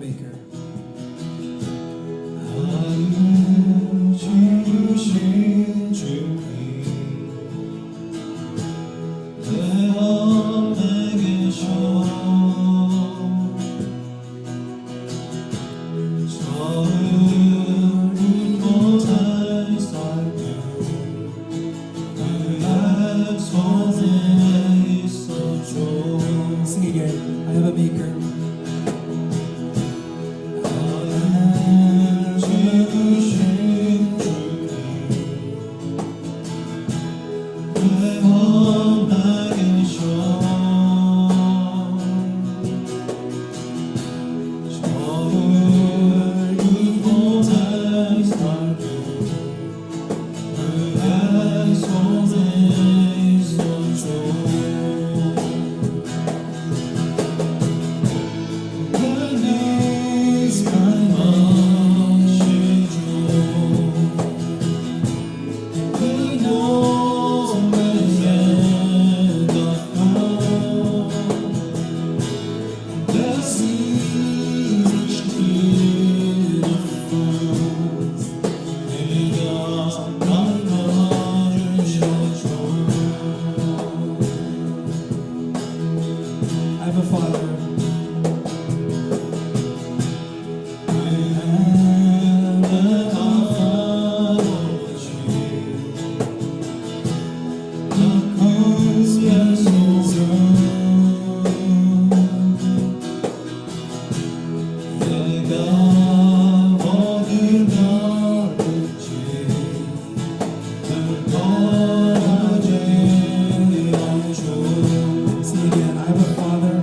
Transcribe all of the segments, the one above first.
maker. 하늘 지으신 주님 내 앞에 계셔 저를 이곳에 살게 그의 손에 있어줘 Sing again. I have a maker. 하늘 지으신 주님 내 앞에 계셔 저를 이곳에 살게 그의 손에 있어줘 I have a father. Sing again. I have a father.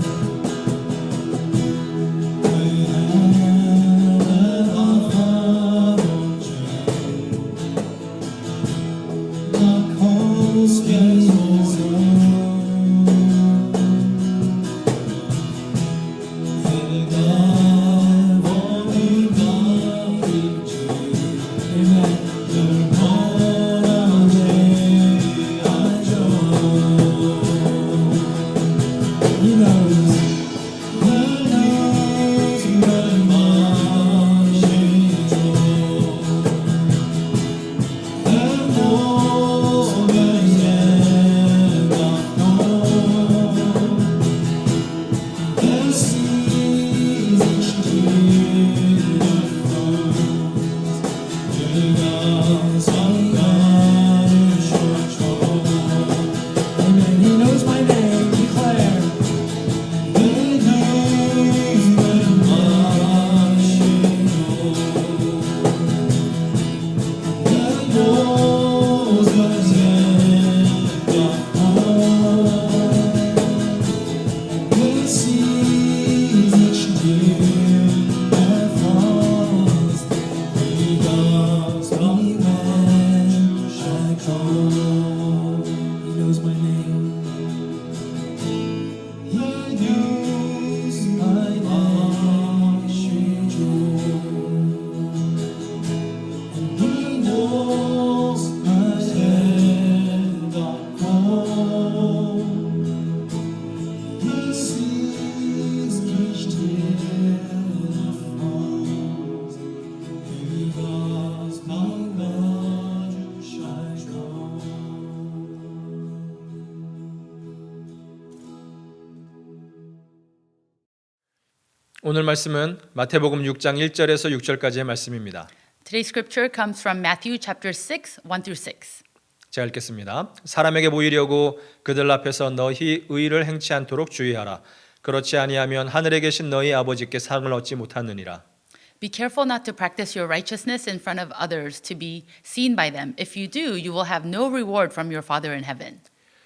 Amen. He knows. Amen. He knows my name. Declare. He knows my name. 오늘 말씀은 마태복음 6장 1절에서 6절까지의 말씀입니다. Today's scripture comes from Matthew chapter 6, 1 through 6. 제가 읽겠습니다. 사람에게 보이려고 그들 앞에서 너희 의를 행치 않도록 주의하라. 그렇지 아니하면 하늘에 계신 너희 아버지께 상을 얻지 못하느니라. Be careful not to practice your righteousness in front of others to be seen by them. If you do, you will have no reward from your Father in heaven.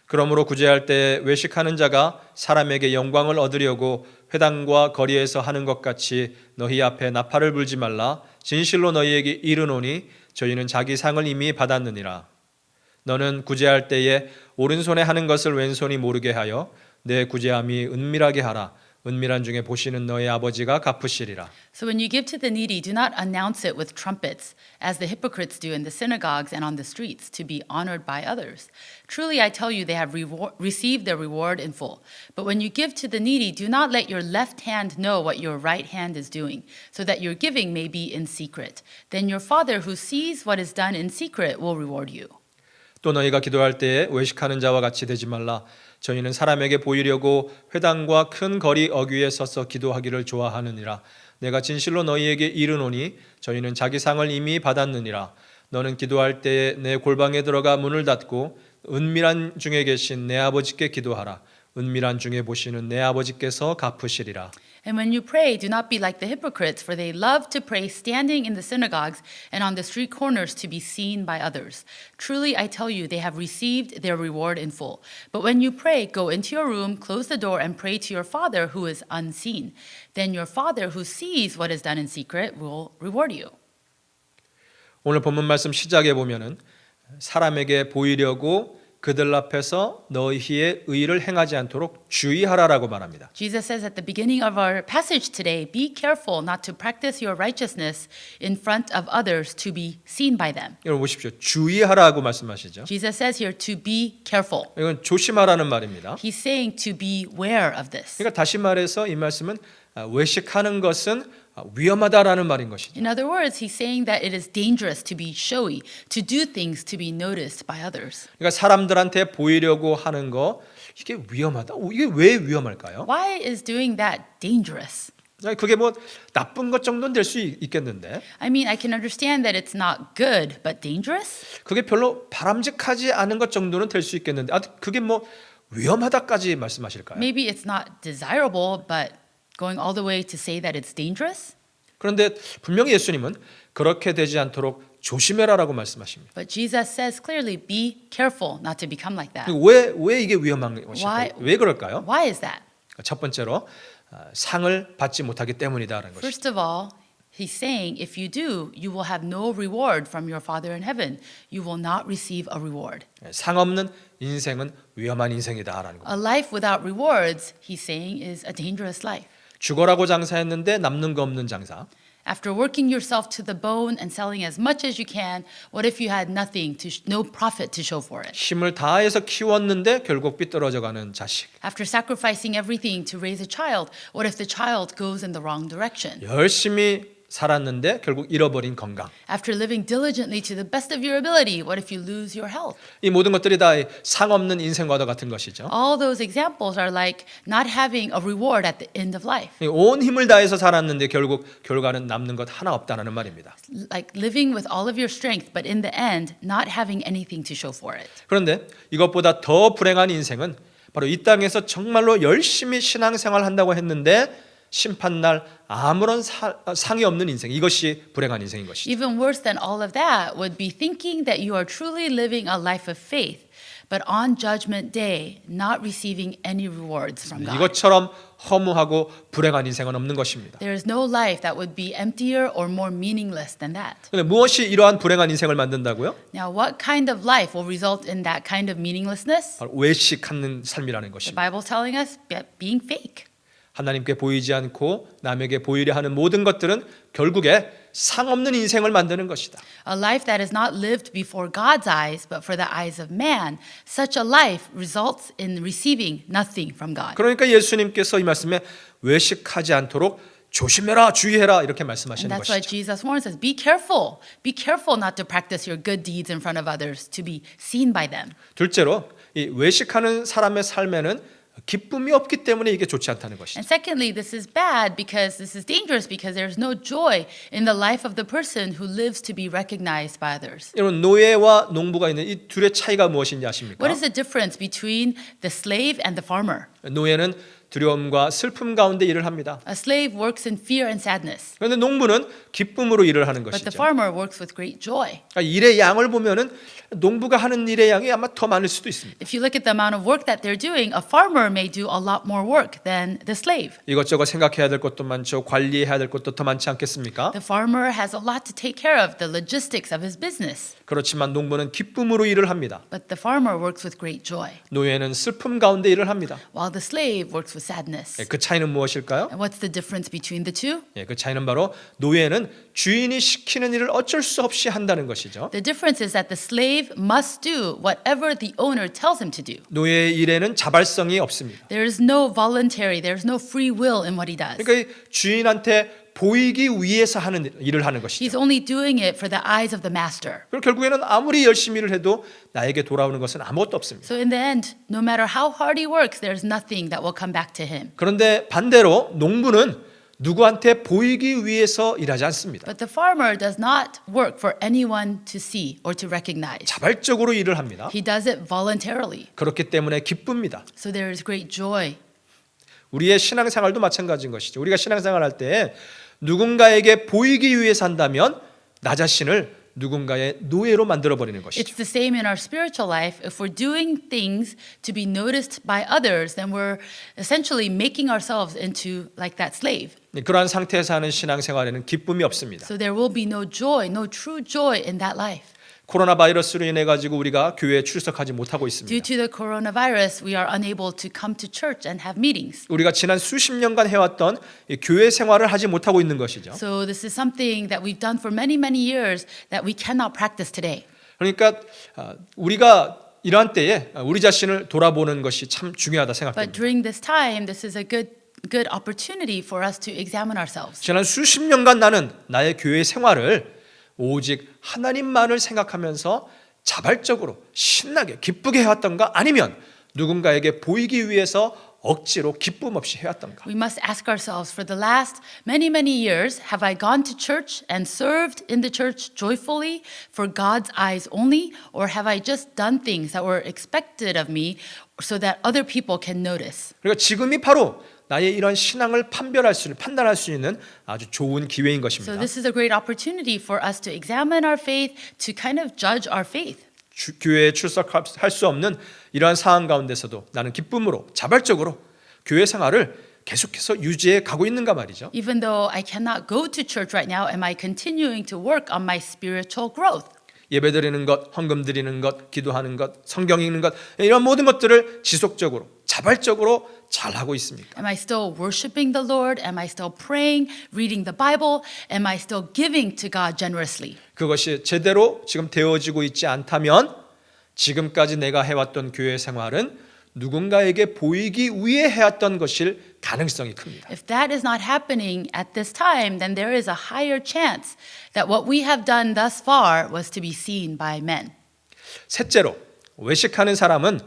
그러므로 구제할 때 외식하는 자가 사람에게 영광을 얻으려고 회당과 거리에서 하는 것 같이 너희 앞에 나팔을 불지 말라. 진실로 너희에게 이르노니 저희는 자기 상을 이미 받았느니라. 너는 구제할 때에 오른손에 하는 것을 왼손이 모르게 하여 내 구제함이 은밀하게 하라. 은밀한 중에 보시는 너의 아버지가 갚으시리라. So when you give to the needy, do not announce it with trumpets, as the hypocrites do in the synagogues and on the streets, to be honored by others. Truly, I tell you, they have received their reward in full. But when you give to the needy, do not let your left hand know what your right hand is doing, so that your giving may be in secret. Then your Father who sees what is done in secret will reward you. 또 너희가 기도할 때에 외식하는 자와 같이 되지 말라. 저희는 사람에게 보이려고 회당과 큰 거리 어귀에 서서 기도하기를 좋아하느니라. 내가 진실로 너희에게 이르노니 저희는 자기 상을 이미 받았느니라. 너는 기도할 때에 내 골방에 들어가 문을 닫고 은밀한 중에 계신 내 아버지께 기도하라. 은밀한 중에 보시는 내 아버지께서 갚으시리라. And when you pray, do not be like the hypocrites, for they love to pray standing in the synagogues and on the street corners to be seen by others. Truly, I tell you, they have received their reward in full. But when you pray, go into your room, close the door, and pray to your Father who is unseen. Then your Father who sees what is done in secret will reward you. 오늘 본문 말씀 시작에 보면은 사람에게 보이려고 그들 앞에서 너희의 의를 행하지 않도록 주의하라라고 말합니다. Jesus says at the beginning of our passage today, be careful not to practice your righteousness in front of others to be seen by them. 여러분 보십시오. 주의하라고 말씀하시죠. Jesus says here to be careful. 이건 조심하라는 말입니다. He's saying to beware of this. 그러니까 다시 말해서 이 말씀은 외식하는 것은 위험하다라는 말인 것이죠. In other words, he's saying that it is dangerous to be showy, to do things to be noticed by others. 그러니까 사람들한테 보이려고 하는 거 이게 위험하다. 이게 왜 위험할까요? Why is doing that dangerous? 그게 뭐 나쁜 것 정도는 될 수 있겠는데 I mean, I can understand that it's not good, but dangerous? 그게 별로 바람직하지 않은 것 정도는 될 수 있겠는데 그게 뭐 위험하다까지 말씀하실까요? Maybe it's not desirable, but going all the way to say that it's dangerous? 그런데 분명히 예수님은 그렇게 되지 않도록 조심해라라고 말씀하십니다. But Jesus says clearly, be careful not to become like that. 왜 이게 위험한 것일까요? 왜 그럴까요? Why is that? 첫 번째로 상을 받지 못하기 때문이다라는 것입니다. First of all, he's saying if you do, you will have no reward from your Father in heaven. You will not receive a reward. 상 없는 인생은 위험한 인생이다라는 겁니다. A life without rewards, he's saying, is a dangerous life. 죽어라고 장사했는데 남는 거 없는 장사. After working yourself to the bone and selling as much as you can, what if you had nothing no profit to show for it? 힘을 다해서 키웠는데 결국 삐뚤어져가는 자식. After sacrificing everything to raise a child, what if the child goes in the wrong direction? 열심히 살았는데 결국 잃어버린 건강. After living diligently to the best of your ability, what if you lose your health? 이 모든 것들이 다 상 없는 인생과도 같은 것이죠. All those examples are like not having a reward at the end of life. 온 힘을 다해서 살았는데 결국 결과는 남는 것 하나 없다는 말입니다. Like living with all of your strength, but in the end, not having anything to show for it. 그런데 이것보다 더 불행한 인생은 바로 이 땅에서 정말로 열심히 신앙생활 한다고 했는데 심판날 아무런 상이 없는 인생, 이것이 불행한 인생인 것이죠. Even worse than all of that would be thinking that you are truly living a life of faith, but on judgment day, not receiving any rewards from God. 이것처럼 허무하고 불행한 인생은 없는 것입니다. There is no life that would be emptier or more meaningless than that. 그런데 무엇이 이러한 불행한 인생을 만든다고요? Now, what kind of life will result in that kind of meaninglessness? 바로 외식하는 삶이라는 The 것입니다. Bible's telling us being fake. 하나님께 보이지 않고 남에게 보이려 하는 모든 것들은 결국에 상 없는 인생을 만드는 것이다. A life that is not lived before God's eyes, but for the eyes of man. Such a life results in receiving nothing from God. 그러니까 예수님께서 이 말씀에 외식하지 않도록 조심해라, 주의해라 이렇게 And 말씀하시는 that's why 것이죠. Jesus warns us, be careful. Be careful not to practice your good deeds in front of others to be seen by them. 둘째로 이 외식하는 사람의 삶에는 기쁨이 없기 때문에 이게 좋지 않다는 것이죠. And secondly, this is bad because this is dangerous because there's no joy in the life of the person who lives to be recognized by others. 여러분 노예와 농부가 있는 이 둘의 차이가 무엇인지 아십니까? What is the difference between the slave and the farmer? 노예는 두려움과 슬픔 가운데 일을 합니다. A slave works in fear and sadness, 그런데 농부는 기쁨으로 일을 하는 but the 것이죠. farmer works with great joy. 그러니까 일의 양을 보면은 농부가 하는 일의 양이 아마 더 많을 수도 있습니다. If you look at the amount of work that they're doing, a farmer may do a lot more work than the slave. 이것저것 생각해야 될 것도 많죠. 관리해야 될 것도 더 많지 않겠습니까? The farmer has a lot to take care of, the logistics of his business. 그렇지만 농부는 기쁨으로 일을 합니다. But the farmer works with great joy, 노예는 슬픔 가운데 일을 합니다. while the slave works with sadness. 그 차이는 무엇일까요? And what's the difference between the two? 그 차이는 바로 노예는 주인이 시키는 일을 어쩔 수 없이 한다는 것이죠. The difference is that the slave must do whatever the owner tells him to do. 노예의 일에는 자발성이 없습니다. There is no voluntary, there is no free will in what he does. 그러니까 이 주인한테 보이기 위해서 하는 일을 하는 He's 것이죠. only doing it for the eyes of the master. 그리고 결국에는 아무리 열심히 일을 해도 나에게 돌아오는 것은 아무것도 없습니다. So in the end, no matter how hard he works, there's nothing that will come back to him. 그런데 반대로 농부는 누구한테 보이기 위해서 일하지 않습니다. But the farmer does not work for anyone to see or to recognize. 자발적으로 일을 합니다. He does it voluntarily. 그렇기 때문에 기쁩니다. So there is great joy. 우리의 신앙생활도 마찬가지인 것이죠. 우리가 신앙생활 할 때 누군가에게 보이기 위해서 한다면 나 자신을 누군가의 노예로 만들어버리는 것이죠. It's the same in our spiritual life. If we're doing things to be noticed by others, then we're essentially making ourselves into like that slave. 그러한 상태에서 하는 신앙생활에는 기쁨이 없습니다. So there will be no joy, no true joy in that life. 코로나 바이러스로 인해 가지고 우리가 교회에 출석하지 못하고 Due 있습니다. to the coronavirus, we are unable to come to church and have meetings. 우리가 지난 수십 년간 해왔던 이 교회 생활을 하지 못하고 있는 것이죠. So this is something that we've done for many, many years that we cannot practice today. 그러니까 우리가 이러한 때에 우리 자신을 돌아보는 것이 참 중요하다 But 생각됩니다. during this time, this is a good opportunity for us to examine ourselves. 지난 수십 년간 나는 나의 교회 생활을 오직 하나님만을 생각하면서 자발적으로 신나게 기쁘게 해왔던가 아니면 누군가에게 보이기 위해서 억지로 기쁨 없이 해왔던가. We must ask ourselves, for the last many, many years, have I gone to church and served in the church joyfully for God's eyes only, or have I just done things that were expected of me so that other people can notice? 그러니까 지금이 바로 나의 이런 신앙을 판단할 수 있는 아주 좋은 기회인 것입니다. So this is a great opportunity for us to examine our faith, to kind of judge our faith. 교회에 출석할 수 없는 이러한 상황 가운데서도 나는 기쁨으로 자발적으로 교회 생활을 계속해서 유지해 가고 있는가 말이죠. Even though I cannot go to church right now, am I continuing to work on my spiritual growth? 예배 드리는 것, 헌금 드리는 것, 기도하는 것, 성경 읽는 것 이런 모든 것들을 지속적으로 자발적으로 잘 하고 있습니까? Am I still worshiping the Lord? Am I still praying, reading the Bible? Am I still giving to God generously? 그것이 제대로 지금 되어지고 있지 않다면 지금까지 내가 해왔던 교회 생활은 누군가에게 보이기 위해 해왔던 것일 가능성이 큽니다. If that is not happening at this time, then there is a higher chance that what we have done thus far was to be seen by men. 셋째로 외식하는 사람은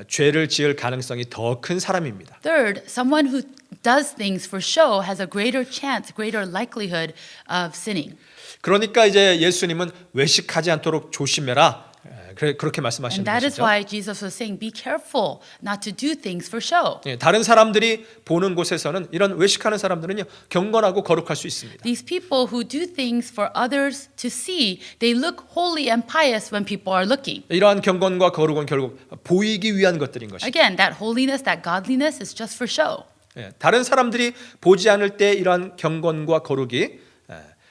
죄를 지을 가능성이 더 큰 사람입니다. Third, someone who does things for show has a greater chance, greater likelihood of sinning. 그러니까 이제 예수님은 외식하지 않도록 조심해라. 그렇게 말씀하시는 And that is 것이죠. why Jesus was saying, be careful not to do things for show. 다른 사람들이 보는 곳에서는 이런 외식하는 사람들은요 경건하고 거룩할 수 있습니다. These people who do things for others to see, they look holy and pious when people are looking. 이러한 경건과 거룩은 결국 보이기 위한 것들인 것이죠. Again, that holiness, that godliness is just for show. 다른 사람들이 보지 않을 때 이러한 경건과 거룩이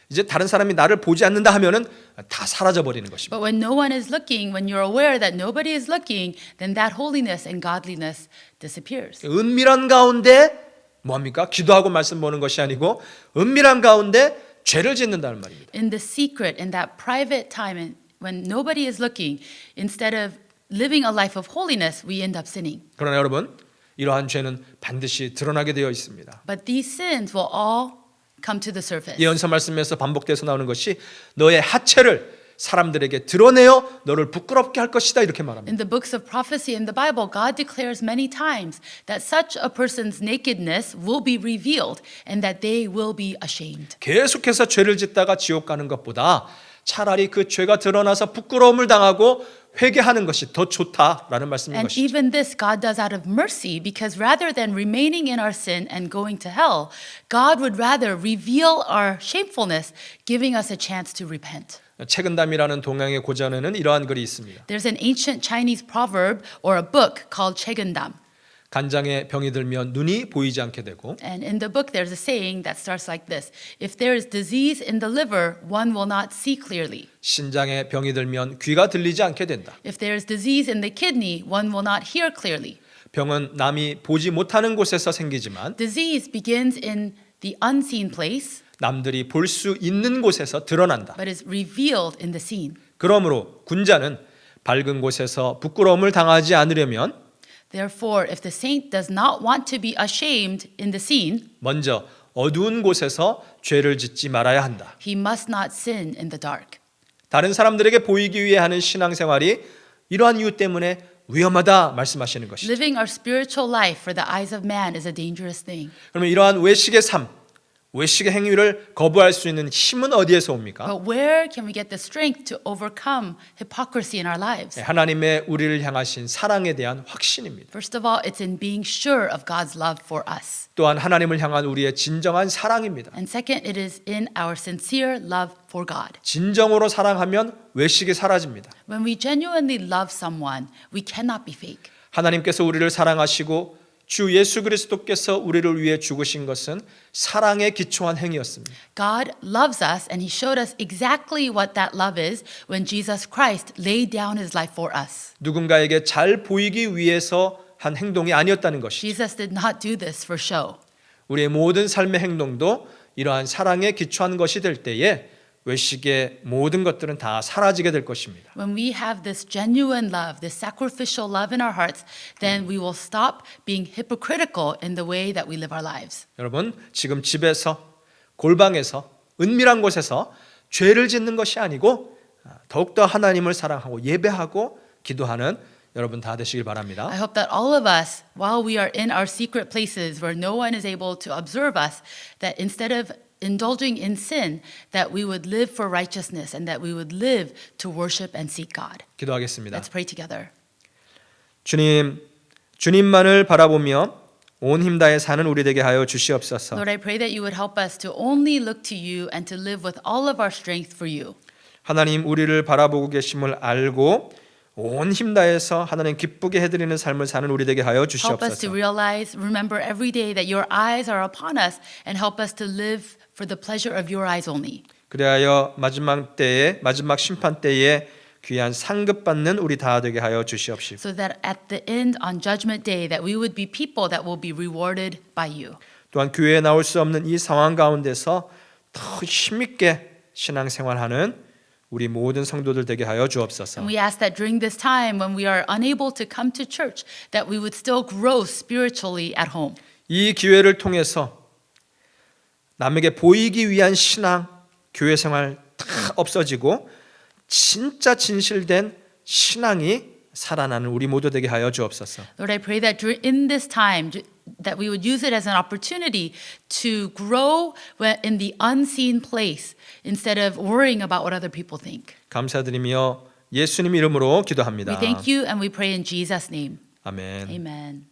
이제 다른 사람이 나를 보지 않는다 하면은 다 사라져 버리는 것입니다. But when no one is looking, when you're aware that nobody is looking, then that holiness and godliness disappears. 은밀한 가운데 뭐합니까? 기도하고 말씀 보는 것이 아니고 은밀한 가운데 죄를 짓는다는 말입니다. In the secret, in that private time, and when nobody is looking, instead of living a life of holiness, we end up sinning. 그러나 여러분, 이러한 죄는 반드시 드러나게 되어 있습니다. But these sins will all come to the surface. 예언서 말씀에서 반복돼서 나오는 것이 너의 하체를 사람들에게 드러내어 너를 부끄럽게 할 것이다 이렇게 말합니다. In the books of prophecy in the Bible, God declares many times that such a person's nakedness will be revealed and that they will be ashamed. 계속해서 죄를 짓다가 지옥 가는 것보다 차라리 그 죄가 드러나서 부끄러움을 당하고 회개하는 것이 더 좋다라는 말씀인 And 것이죠. even this God does out of mercy, because rather than remaining in our sin and going to hell, God would rather reveal our shamefulness, giving us a chance to repent. 책은담이라는 동양의 고전에는 이러한 글이 있습니다. There's an ancient Chinese proverb or a book called Chaegundam. 간장에 병이 들면 눈이 보이지 않게 되고 And in the book, there's a saying that starts like this: if there is disease in the liver, one will not see clearly. 신장에 병이 들면 귀가 들리지 않게 된다. If there is disease in the kidney, one will not hear clearly. 병은 남이 보지 못하는 곳에서 생기지만 Disease begins in the unseen place, 남들이 볼 수 있는 곳에서 드러난다. but is revealed in the seen. 그러므로 군자는 밝은 곳에서 부끄러움을 당하지 않으려면 Therefore, if the saint does not want to be ashamed in the seen, 먼저 어두운 곳에서 죄를 짓지 말아야 한다. he must not sin in the dark. 다른 사람들에게 보이기 위해 하는 신앙생활이 이러한 이유 때문에 위험하다 말씀하시는 것이죠. Living our spiritual life for the eyes of man is a dangerous thing. 그러면 이러한 외식의 삶, 외식의 행위를 거부할 수 있는 힘은 어디에서 옵니까? But where can we get the strength to overcome hypocrisy in our lives? 하나님의 우리를 향하신 사랑에 대한 확신입니다. First of all, it's in being sure of God's love for us. 또한 하나님을 향한 우리의 진정한 사랑입니다. And second, it is in our sincere love for God. 진정으로 사랑하면 외식이 사라집니다. When we genuinely love someone, we cannot be fake. 하나님께서 우리를 사랑하시고 주 예수 그리스도께서 우리를 위해 죽으신 것은 사랑에 기초한 행위였습니다. God loves us, and He showed us exactly what that love is when Jesus Christ laid down His life for us. 누군가에게 잘 보이기 위해서 한 행동이 아니었다는 것이죠. Jesus did not do this for show. 우리의 모든 삶의 행동도 이러한 사랑에 기초한 것이 될 때에 외식의 모든 것들은 다 사라지게 될 것입니다. When we have this genuine love, this sacrificial love in our hearts, then we will stop being hypocritical in the way that we live our lives. 여러분, 지금 집에서, 골방에서, 은밀한 곳에서 죄를 짓는 것이 아니고 더욱더 하나님을 사랑하고 예배하고 기도하는 여러분 다 되시길 바랍니다. I hope that all of us, while we are in our secret places where no one is able to observe us, that instead of indulging in sin, that we would live for righteousness and that we would live to worship and seek God. 기도하겠습니다. Let's pray together. 주님, 주님만을 바라보며 온 힘 다해 사는 우리 되게 하여 주시옵소서. Lord, I pray that you would help us to only look to you and to live with all of our strength for you. 하나님 우리를 바라보고 계심을 알고 온 힘 다해서 하나님 기쁘게 해드리는 삶을 사는 우리 되게 하여 Help us to 주시옵소서. realize, remember every day that your eyes are upon us and help us to live for the pleasure of your eyes only. 그리하여 마지막 때에 마지막 심판 때에 귀한 상급 받는 우리 다 되게 하여 주시옵시고. So that at the end on judgment day that we would be people that will be rewarded by you. 또한 교회에 나올 수 없는 이 상황 가운데서 더 힘있게 신앙생활하는 우리 모든 성도들 되게 하여 주옵소서. And we ask that during this time when we are unable to come to church that we would still grow spiritually at home. 이 기회를 통해서 남에게 보이기 위한 신앙, 교회 생활 다 없어지고 진짜 진실된 신앙이 살아나는 우리 모두 되게 하여 주옵소서. Lord, I pray that in this time that we would use it as an opportunity to grow in the unseen place instead of worrying about what other people think. 감사드리며 예수님 이름으로 기도합니다. We thank you and we pray in Jesus' name. 아멘. Amen.